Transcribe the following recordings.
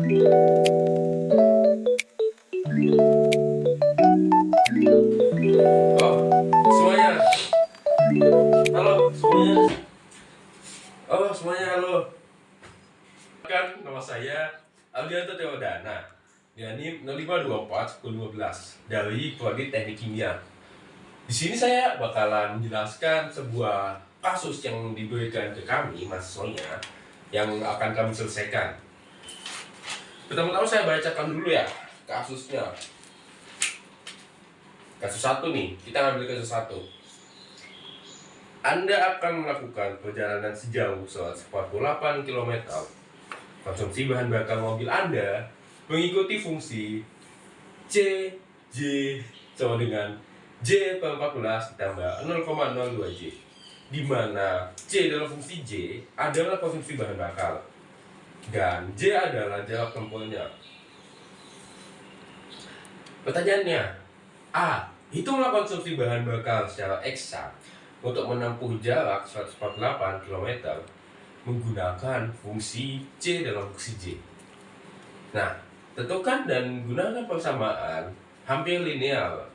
Oh, semuanya. Halo semuanya. Oh, semuanya halo. Kan nama saya Aldianto Teodana. NIM 0524 dari Prodi Teknik Kimia. Di sini saya bakalan menjelaskan sebuah kasus yang diberikan ke kami mahasiswanya yang akan kami selesaikan. Pertama-tama saya bacakan dulu ya kasusnya. Kasus 1 nih, kita ambil kasus 1. Anda akan melakukan perjalanan sejauh 148 km. Konsumsi bahan bakar mobil Anda mengikuti fungsi C, J sama dengan J per 14 ditambah 0,02 J, di mana C dalam fungsi J adalah konsumsi bahan bakar dan J adalah jarak tempuhnya. Pertanyaannya, A. Hitunglah konsumsi bahan bakar secara eksak untuk menempuh jarak 148 km menggunakan fungsi C dalam fungsi J. Nah, tentukan dan gunakan persamaan hampir linear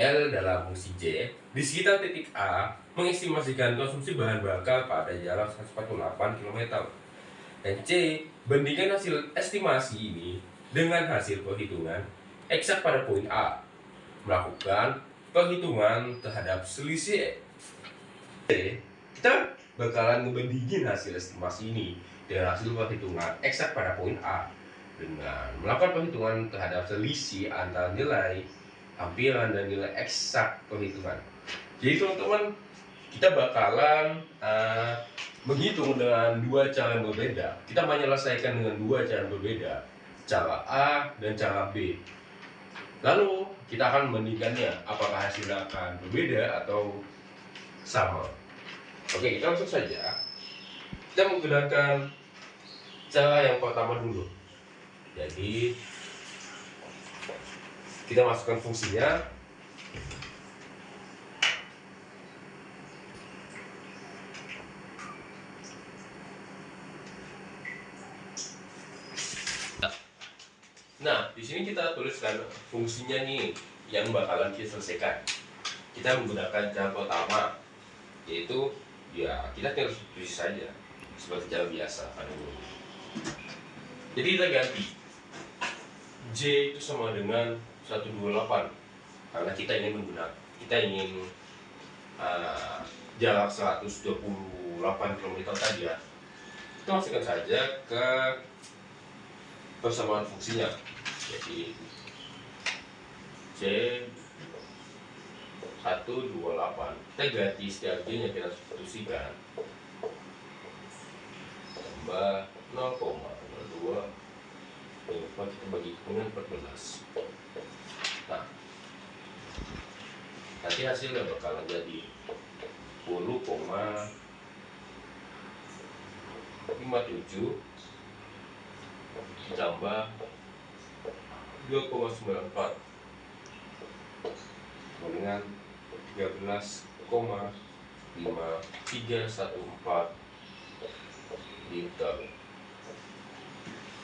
L dalam fungsi J di sekitar titik A mengestimasikan konsumsi bahan bakar pada jarak 148 km. Dan C, bandingkan hasil estimasi ini dengan hasil perhitungan eksak pada poin A. Melakukan perhitungan terhadap selisih C, kita bakalan ngebandingin hasil estimasi ini dengan hasil perhitungan eksak pada poin A dengan melakukan perhitungan terhadap selisih antara nilai hampiran dan nilai eksak perhitungan. Jadi teman-teman, kita bakalan menghitung dengan dua cara yang berbeda. Kita menyelesaikan dengan dua cara yang berbeda, cara A dan cara B. Lalu kita akan membandingkannya, apakah hasilnya akan berbeda atau sama. Oke, kita langsung saja. Kita menggunakan cara yang pertama dulu. Jadi kita masukkan fungsinya. Nah, di sini kita tuliskan fungsinya nih yang bakalan kita selesaikan. Kita menggunakan cara pertama, yaitu ya kita tinggal tulis saja seperti cara biasa pada umumnya. Jadi kita ganti J itu sama dengan 128 karena kita ingin jarak 128 km tadi ya. Kita masukkan saja ke persamaan fungsinya. Jadi C 128 kita ganti setiap J nya kita substitusikan tambah 0,02 kita bagi dengan 14. Nah, nanti hasilnya bakalan jadi 10,57 ditambah 2,94 dengan 13,5314 liter.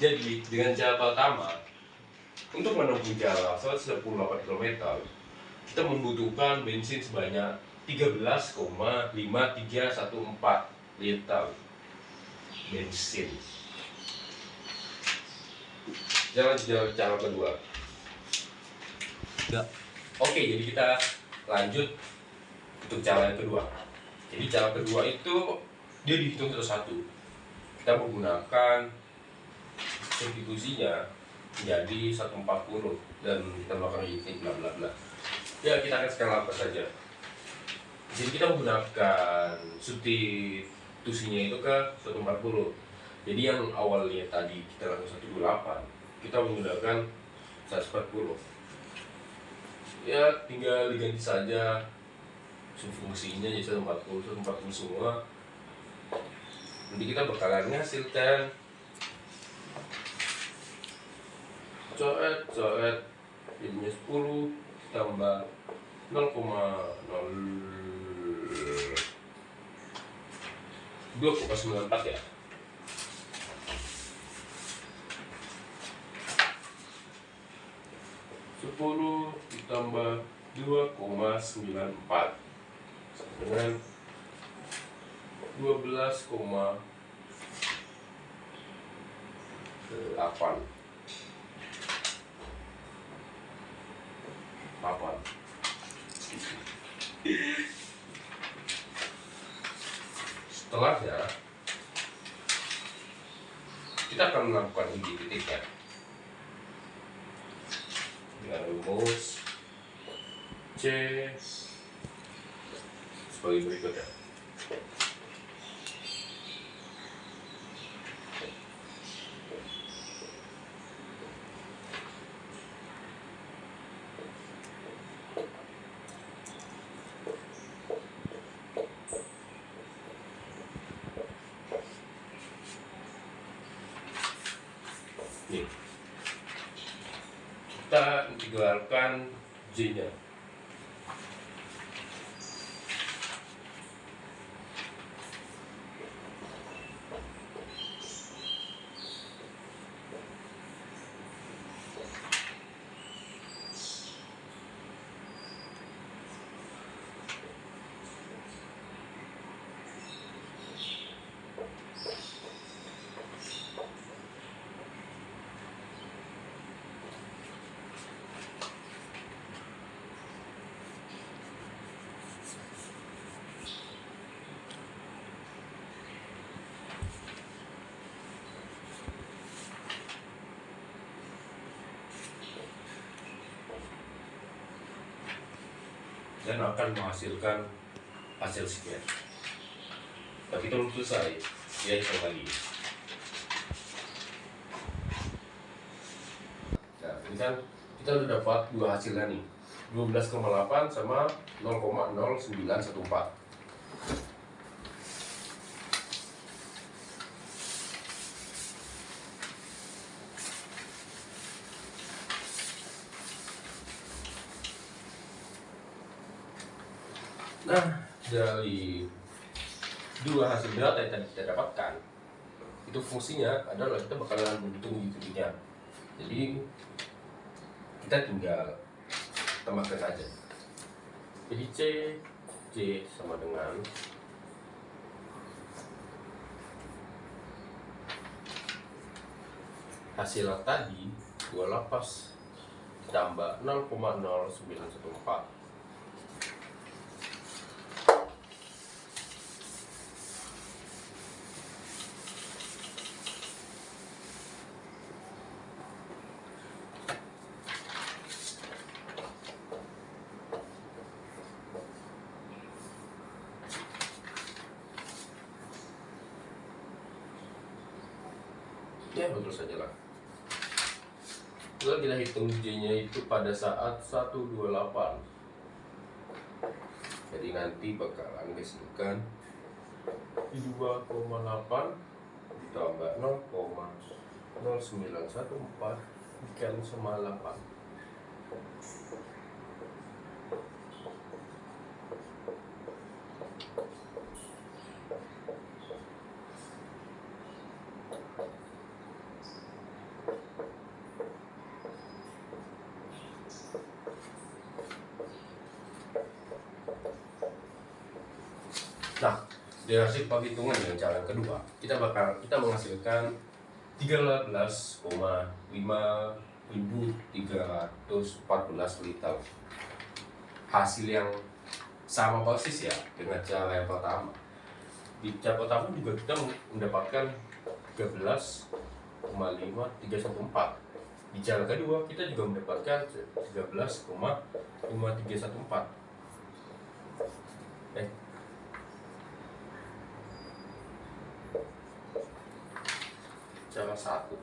Jadi dengan cara pertama, untuk menempuh jarak 148 km, kita membutuhkan bensin sebanyak 13,5314 liter bensin. Jangan cara kedua. Ya. Oke, jadi kita lanjut untuk cara yang kedua. Jadi cara kedua itu dia dihitung satu-satu. Kita menggunakan substitusinya menjadi 140 dan kita melakukan ini bla bla bla. Ya, kita akan sekarang lakukan saja. Jadi kita menggunakan substitusinya itu ke 140. Jadi yang awalnya tadi kita lakukan 128, kita menggunakan 140. Ya, tinggal diganti saja fungsinya jadi 140 semua. Nanti kita bakalan menghasilkan coret jadinya 10 tambah 0,02,94 ya. 10 ditambah 2,94 sama dengan 12,8. Setelahnya kita akan melakukan uji titiknya dengan rumus C sebagai berikutnya. Nih, kita integralkan J-nya. Dan akan menghasilkan hasil sekian. Tapi itu belum selesai, ya hitung lagi. Nah, ini kan kita udah dapat dua hasilnya nih, 12,8 sama 0,0914. Nah, dari dua hasil data yang tadi kita dapatkan, itu fungsinya adalah kita bakalan menghitung titiknya. Jadi kita tinggal tambahkan aja. Jadi C sama dengan hasil tadi 28 tambah 0,0914. Ya betul saja lah. Kalau kita hitung J-nya itu pada saat 128. Jadi nanti bakalan dihasilkan 2,8 ditambah 0,0914 dikali sama 8. Nah, dari hasil penghitungan dengan cara kedua, kita menghasilkan 13,5.314 liter. Hasil yang sama persis ya dengan cara yang pertama. Di cara pertama juga kita mendapatkan 13,5314. Di cara kedua kita juga mendapatkan 13,5314. Cara satu,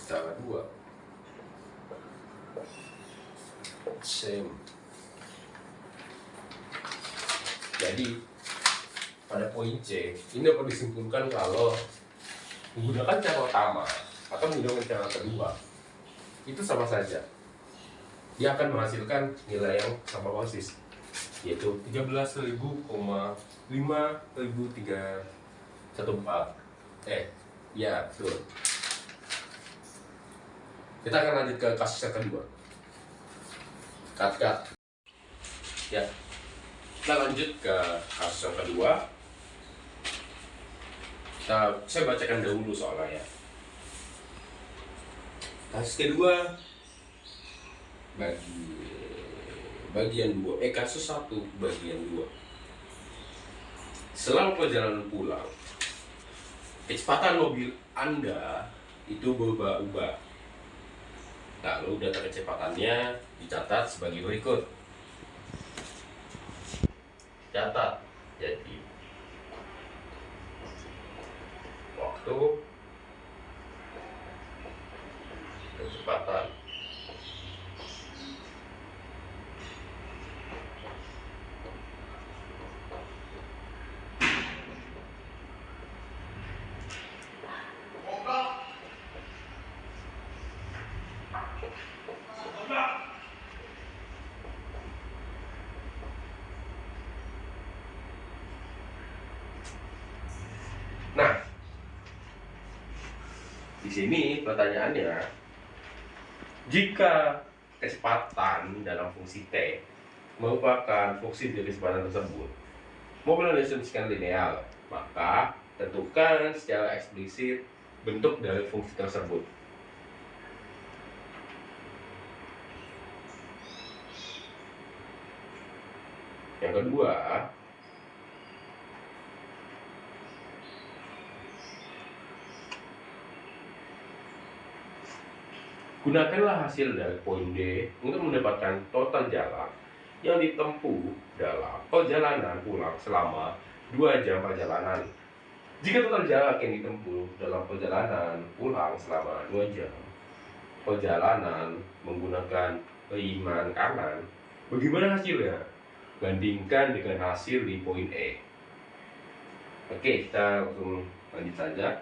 cara dua, same. Jadi pada poin C ini dapat disimpulkan kalau menggunakan cara pertama atau menggunakan cara kedua itu sama saja, dia akan menghasilkan nilai yang sama persis, yaitu 13,5.314. Ya betul. Kita akan lanjut ke kasus yang kedua. Cut. Ya, kita lanjut ke kasus yang kedua. Saya bacakan dahulu soalnya ya. Kasus kedua bagian 2, kasus 1 bagian 2. Selama perjalanan pulang, kecepatan mobil Anda itu berubah-ubah. Lalu data kecepatannya dicatat sebagai berikut. Catat. Jadi waktu, kecepatan, nah, di sini pertanyaannya, jika kecepatan dalam fungsi T merupakan fungsi dari kecepatan tersebut, mobil distribusikan linear, maka tentukan secara eksplisit bentuk dari fungsi tersebut. Yang kedua, gunakanlah hasil dari poin D untuk mendapatkan total jarak yang ditempuh dalam perjalanan pulang selama 2 jam perjalanan. Jika total jarak yang ditempuh dalam perjalanan pulang selama 2 jam perjalanan menggunakan periman kanan, bagaimana hasilnya? Bandingkan dengan hasil di poin E. Oke, kita langsung lanjut saja.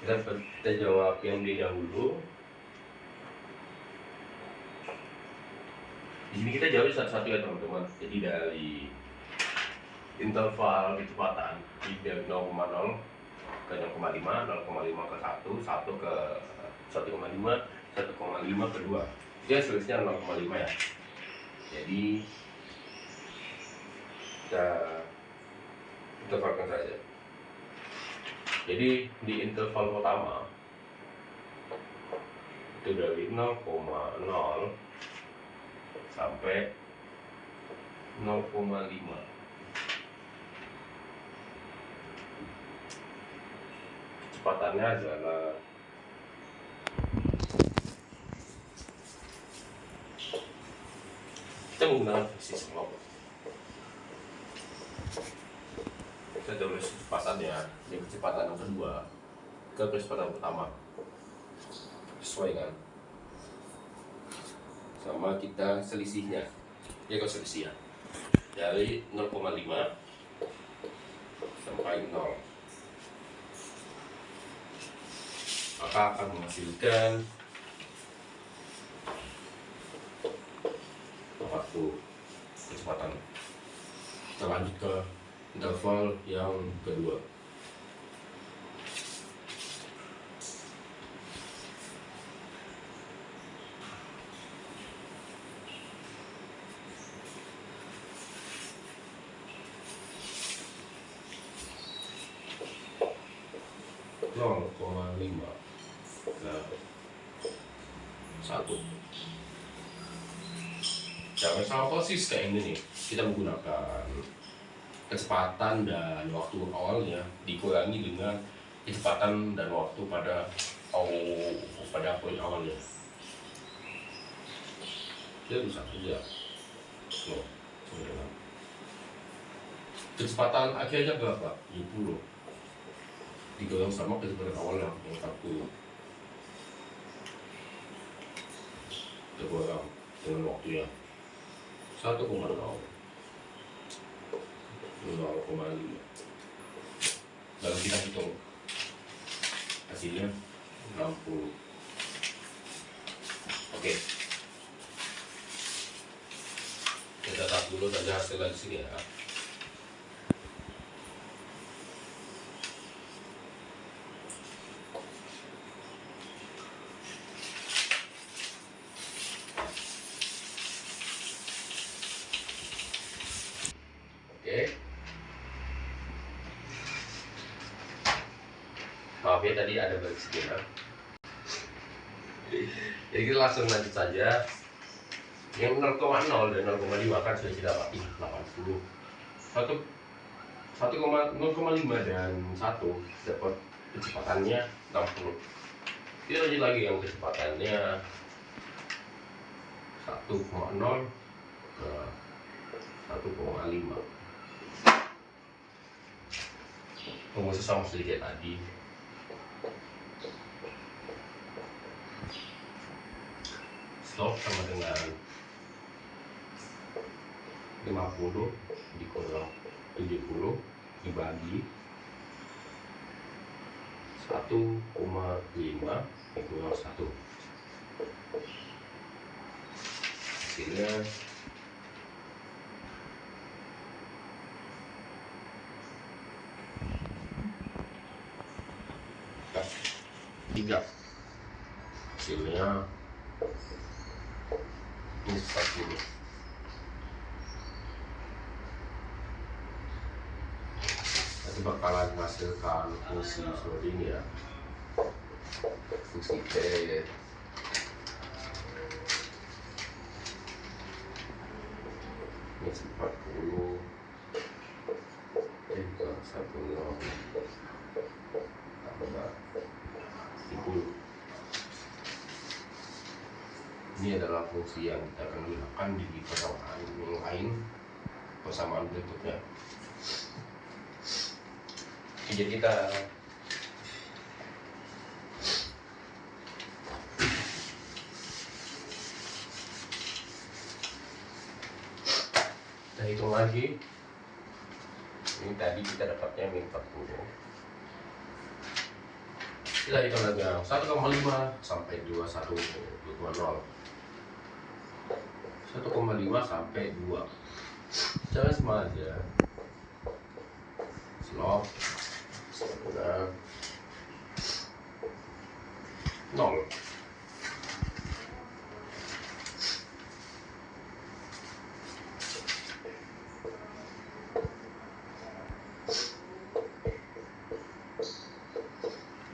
Kita jawab yang D dahulu. Di sini kita jawab satu-satu ya teman-teman. Jadi dari interval kecepatan dari 0,0 ke 0,5, 0,5 ke 1, 1 ke 1,5, 1,5 ke 2. Dia selisihnya 0,5 ya. Jadi kita intervalkan saja. Jadi di interval pertama itu dari 0,0 sampai 0,5. Kecepatannya adalah kita menggunakan fungsi slope. Kita tulis kecepatannya dari kecepatan yang kedua ke kecepatan pertama, sesuai kan sama kita selisihnya ya, ke selisih ya, dari 0,5 sampai 0, maka akan menghasilkan waktu kecepatan. Kita lanjut ke interval yang kedua. Nol koma lima ke 1. Jangan sama persis kayak ini nih. Kita menggunakan kecepatan dan waktu awalnya dikurangi dengan kecepatan dan waktu pada poin awalnya. Dia bisa saja slow. Kecepatan akhirnya berapa? 70 digolong sama kecepatan awalnya yang 40. Tergolong dengan waktunya 1,0, 0,5. Lalu kita hitung hasilnya 60. Oke, kita catat dulu saja hasilnya di sini ya. Maaf ya tadi ada balik sejenak. Jadi kita langsung lanjut saja. Yang 0,0 dan 0,5 kan sudah kita dapati 80. 0,5 dan 1 dapat kecepatannya 60. Kita lanjut lagi yang kecepatannya 1,0 ke 1,5. Rumusnya sama sedikit tadi. Slope sama dengan 50 dikurang 70 dibagi 1,5 dikurang 1. Hasilnya tiga. Hasilnya ini 40. Nanti bakalan menghasilkan fungsi seperti ini ya. Fungsi T ini 40 ke 10 tambah 30. Ini adalah fungsi yang kita akan gunakan di persamaan yang lain, persamaan berikutnya. Jadi kita hitung lagi. Ini tadi kita dapatnya min 40. Kita hitung lagi 1,5 sampai 21,0. 1,5 sampai 2. Cara sama aja. Slope sama 0.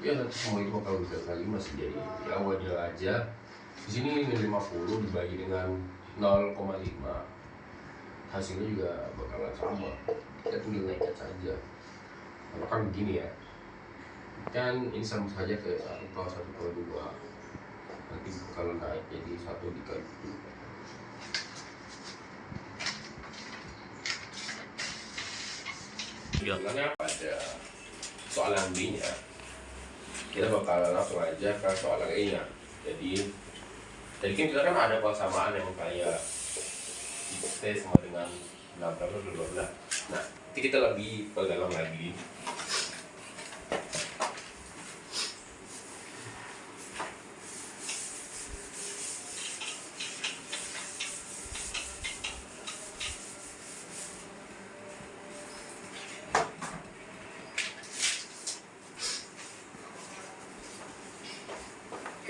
Ya nanti semua itu bakal kali masih jadi ya wajar aja. Di sini min 50 dibagi dengan 0,5, hasilnya juga bakalan sama. Kita tinggal naikkan saja. Kalau kan begini ya, kan ini sama saja ke 1,2. Nanti kalau naik jadi 1 dikali 2. Jawabannya pada soalan B nya. Kita bakal langsung aja ke soalan E nya. Jadi kita kan ada persamaan yang kayak T sama dengan bla bla bla bla bla. Nah, nanti kita lebih perdalam lagi.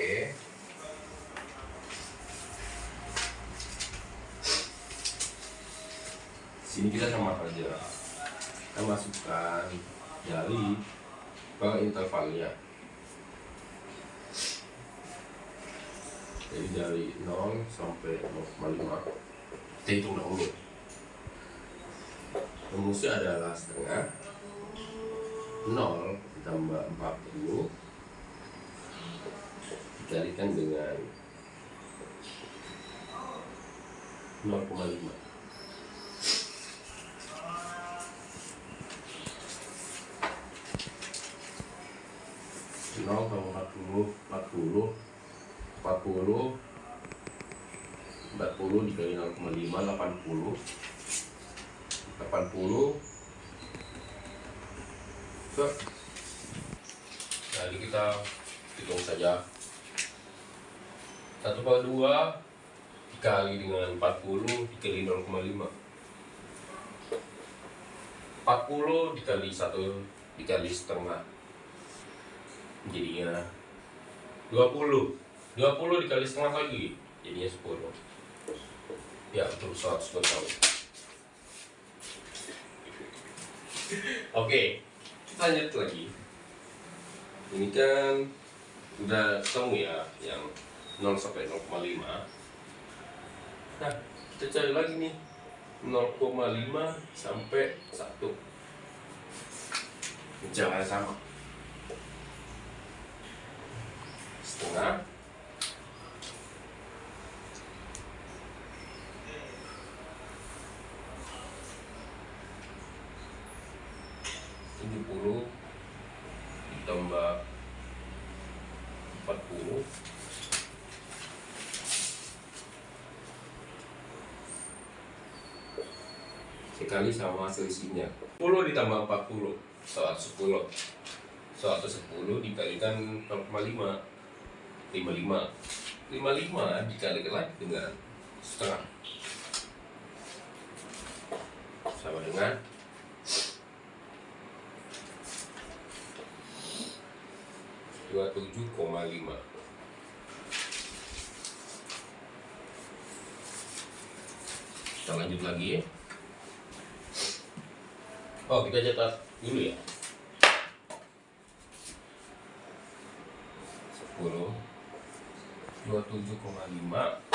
Oke. Sini kita sama saja. Kita masukkan jari ke intervalnya. Jadi dari 0 sampai 0,5. Kita hitung dahulu. Rumusnya adalah setengah 0 ditambah 40 dikalikan dengan 0,5. Nol tambah 40 dikali 0,5 80. Jadi kita hitung saja 1/2 dikali dengan 40 dikali 0,5. 40 dikali 1 dikali setengah jadinya 20 dikali setengah lagi jadinya 10. Ya betul 100 tahun. Oke, kita lanjut lagi. Ini kan udah ketemu ya yang 0 sampai 0,5. Nah, kita cari lagi nih 0,5 sampai 1. Jalan sama. Setengah. Puluh ditambah 40 dikali sama selisihnya. 10 ditambah 40 110. 110 dikalikan 0,5 55 dikalikan lagi dengan setengah sama dengan 27,5. Kita lanjut lagi ya. Oh, kita catat dulu ya. 10 27,5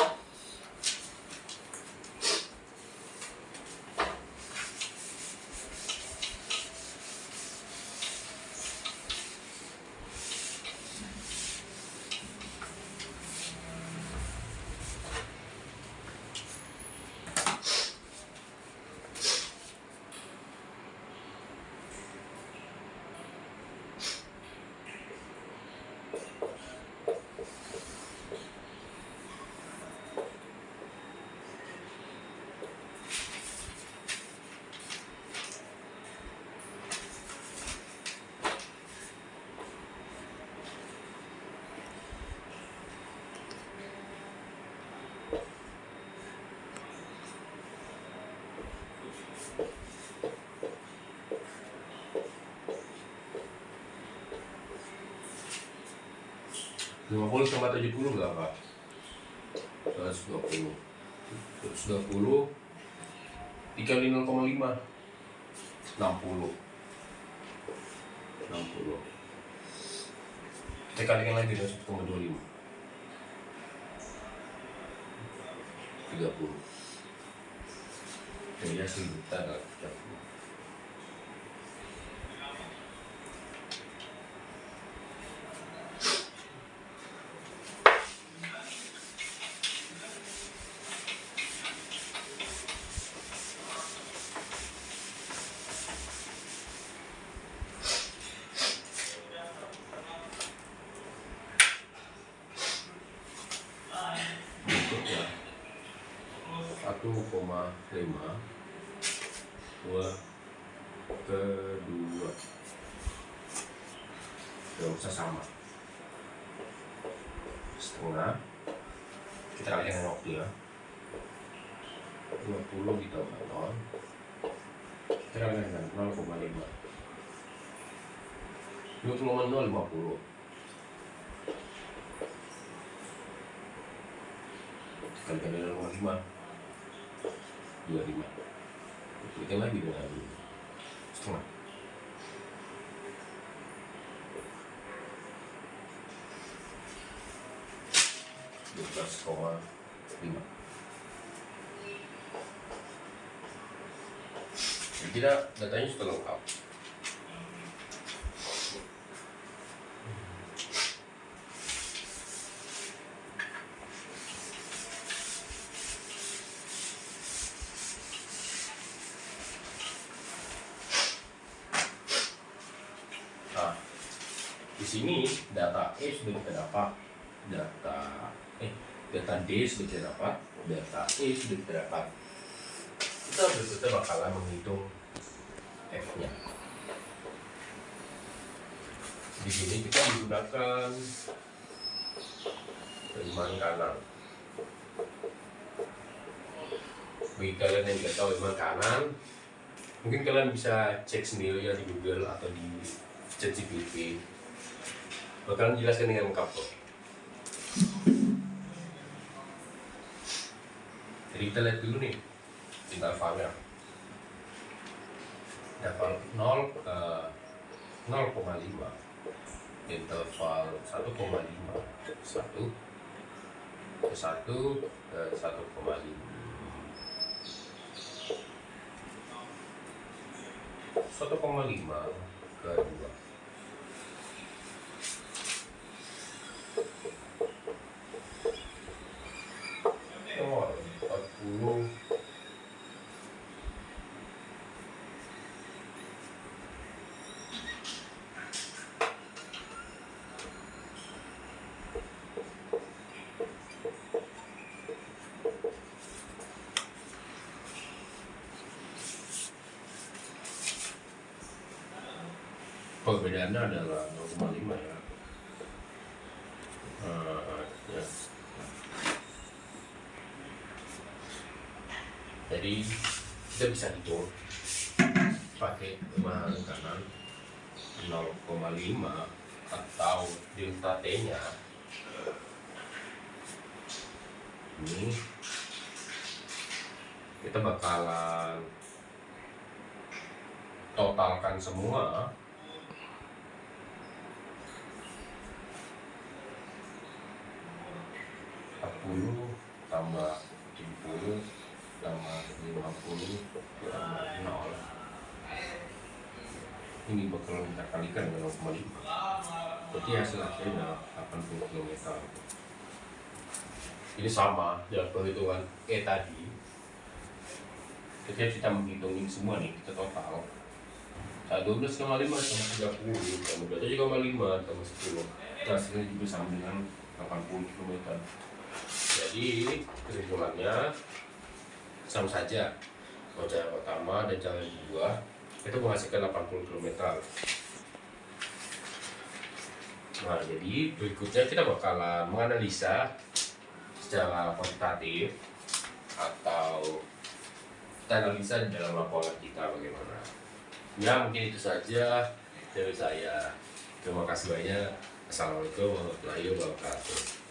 50 tambah 70 berapa? 120. 120 dikali 0,5 60. Kita kalikan lagi dengan 1,25 30. Jadi hasil kita adalah 30. Berikutnya 1,5 kedua gak usah sama setengah, kita kalikan dengan waktu ya. 20 ditambah 0 kita kalikan dengan 0,5. 20,0 50 kalikan dengan 0,5 25. Kalikan lagi dengan setengah. 12,5. Kira datanya sudah lengkap. Nah, di sini data E sudah kita dapat, data D sudah kita dapat, data E sudah kita dapat. Kita berikutnya bakalan menghitung F-nya. Di sini kita menggunakan perimaan kanan. Bagi kalian yang tidak tahu perimaan kanan, mungkin kalian bisa cek sendiri ya di Google atau di ChatGPT. Bakalan jelaskan dengan lengkap kok. Jadi kita lihat dulu nih intervalnya. Interval 0 ke 0,5 interval 1,5 1 ke 1 ke 1,5 1,5 ke 2 oh 40 perbedaannya adalah 0,5 ya. Ya. Jadi kita bisa hitung pakai pemahaman kanan 0,5 atau delta T nya ini kita bakalan totalkan semua tambah 70 tambah 50 tambah 0 ini bakal kita kalikan dengan 0,5 berarti hasil akhirnya 80 km. Ini sama dengan perhitungan tadi ketika kita menghitungin semua nih, kita total 12,5 sama 30 tambah 2,5 tambah 10 hasilnya juga sama dengan 80 km. Jadi kesimpulannya sama saja mau jalan pertama dan jalan kedua itu menghasilkan 80 km. Nah, jadi berikutnya kita bakalan menganalisa secara kuantitatif atau kita analisa di dalam laporan kita bagaimana. Ya, mungkin itu saja dari saya. Terima kasih banyak. Assalamualaikum warahmatullahi wabarakatuh.